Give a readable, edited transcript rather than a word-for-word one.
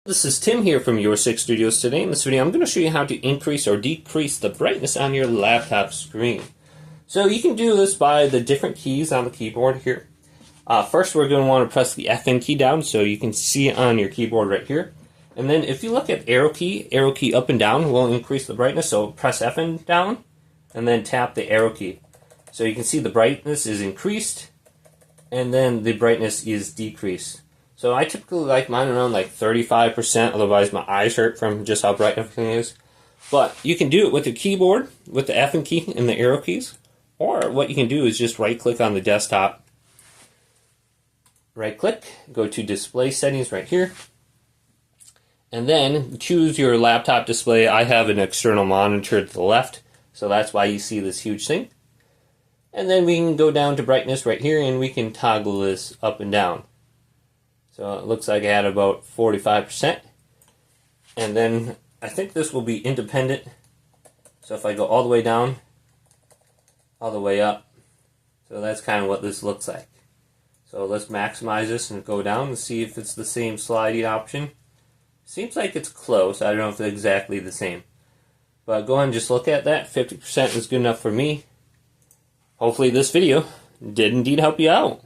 This is Tim here from Your Six Studios. Today in this video I'm going to show you how to increase or decrease the brightness on your laptop screen. So you can do this by the different keys on the keyboard here. First we're going to want to press the FN key down so you can see it on your keyboard right here. And then if you look at arrow key up and down will increase the brightness, so press FN down and then tap the arrow key. So you can see the brightness is increased and then the brightness is decreased. So I typically like mine around like 35%, otherwise my eyes hurt from just how bright everything is. But you can do it with the keyboard, with the FN key and the arrow keys. Or what you can do is just right click on the desktop. Right click, go to display settings right here. And then choose your laptop display. I have an external monitor to the left, so that's why you see this huge thing. And then we can go down to brightness right here and we can toggle this up and down. So it looks like I had about 45%. And then I think this will be independent. So if I go all the way down, all the way up. So that's kind of what this looks like. So let's maximize this and go down and see if it's the same sliding option. Seems like it's close. I don't know if it's exactly the same. But go ahead and just look at that. 50% is good enough for me. Hopefully this video did indeed help you out.